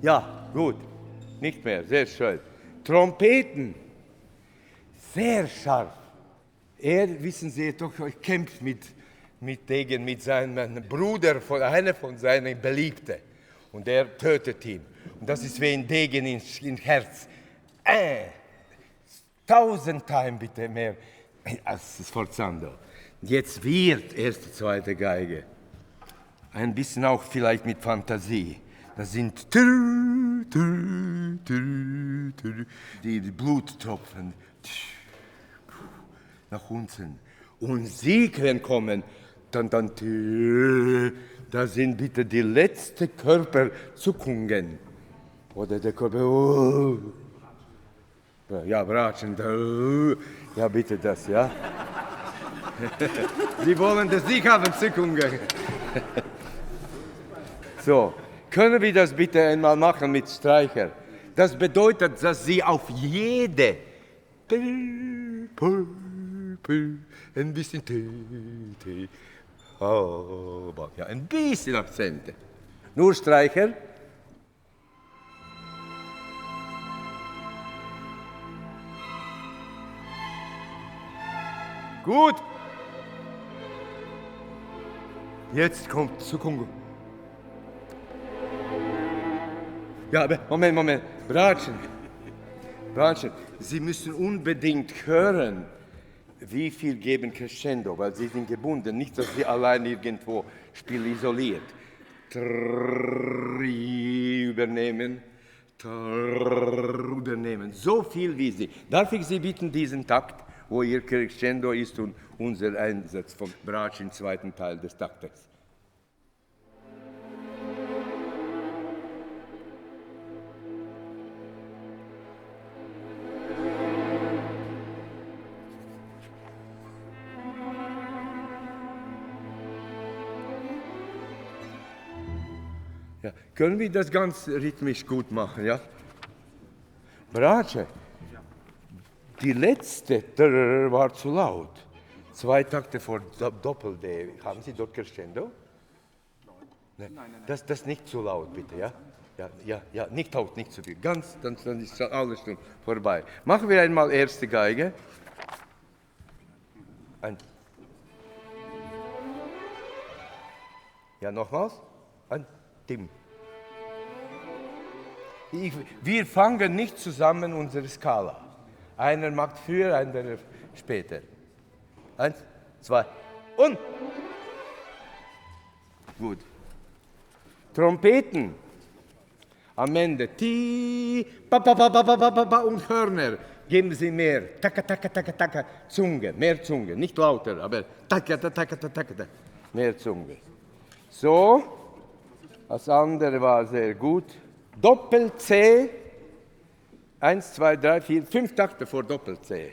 Ja, gut. Nicht mehr, sehr schön. Trompeten, sehr scharf. Er, wissen Sie doch, kämpft mit Degen, mit seinem Bruder, einer von seinen Beliebten. Und er tötet ihn. Und das ist wie ein Degen ins Herz. 1000 Times bitte mehr als Sforzando. Jetzt wird erste, zweite Geige. Ein bisschen auch vielleicht mit Fantasie. Das sind die Bluttropfen nach unten. Und sie können kommen, dann, das sind bitte die letzten Körperzuckungen. Oder der Körper, ja, Bratschen, ja, bitte das, ja. Sie wollen das nicht haben, Zuckungen. So, können wir das bitte einmal machen mit Streicher? Das bedeutet, dass Sie auf jede ein bisschen ja, ein bisschen Akzente. Nur Streicher. Gut. Jetzt kommt Zukunft. Ja, aber Moment. Bratschen. Sie müssen unbedingt hören, wie viel geben Crescendo, weil Sie sind gebunden. Nicht, dass Sie allein irgendwo spielen isoliert. Übernehmen. So viel wie Sie. Darf ich Sie bitten, diesen Takt, wo Ihr Crescendo ist und unser Einsatz vom Bratsch im zweiten Teil des Taktes. Ja, können wir das ganz rhythmisch gut machen, ja? Bratsche, die letzte war zu laut. 2 Takte vor Doppel-D. Haben Sie dort Crescendo? Nein. Das ist nicht zu laut, bitte, ja? Ja, nicht laut, nicht zu viel. Ganz, dann ist alles schon vorbei. Machen wir einmal erste Geige. Ja, nochmals. Tim. Wir fangen nicht zusammen unsere Skala. Einer macht früher, einer später. 1, 2 und. Gut. Trompeten. Am Ende. Ti, pa, pa, pa, pa, pa, pa, pa, und Hörner. Geben Sie mehr. Taka, taka, taka, taka. Zunge. Mehr Zunge. Nicht lauter, aber taka, taka, taka, taka. Mehr Zunge. So. Das andere war sehr gut. Doppel-C. 1, 2, 3, 4, 5 Takte vor Doppel-C.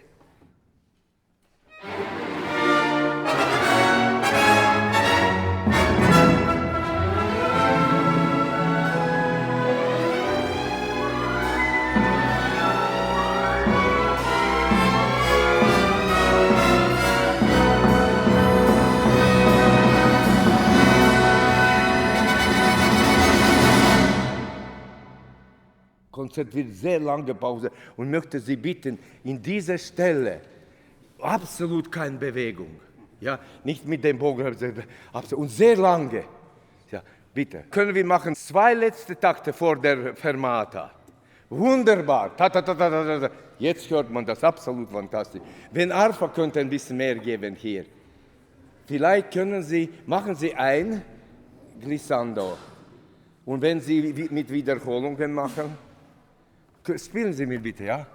Konzert wird sehr lange Pause und möchte Sie bitten, in dieser Stelle absolut keine Bewegung, ja, nicht mit dem Bogen, und sehr lange, ja, bitte. Können wir machen 2 letzte Takte vor der Fermata. Wunderbar, ta, ta, ta, ta, ta, ta. Jetzt hört man das absolut fantastisch. Wenn Arfa könnte ein bisschen mehr geben hier. Vielleicht machen Sie ein Glissando. Und wenn Sie mit Wiederholungen machen, spielen Sie mir bitte, ja?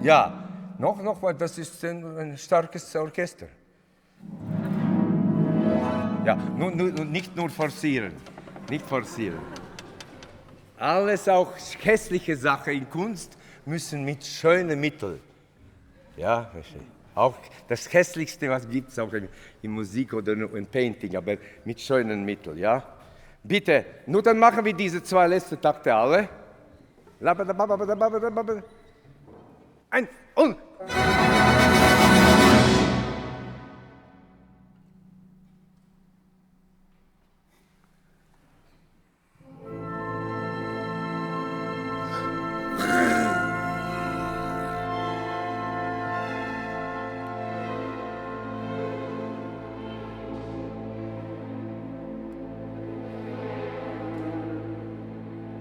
Ja, noch, weil das ist ein starkes Orchester. Ja, nicht nur forcieren, nicht forcieren. Alles, auch hässliche Sachen in Kunst, müssen mit schönen Mitteln. Ja, auch das Hässlichste, was gibt es auch in Musik oder in Painting, aber mit schönen Mitteln, ja? Bitte, nur dann machen wir diese 2 letzten Takte alle. 1 und.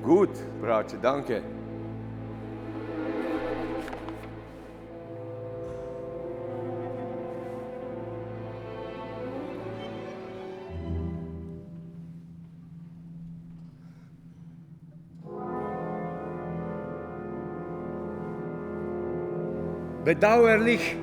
Gut, Bratsche, danke. Bedauerlich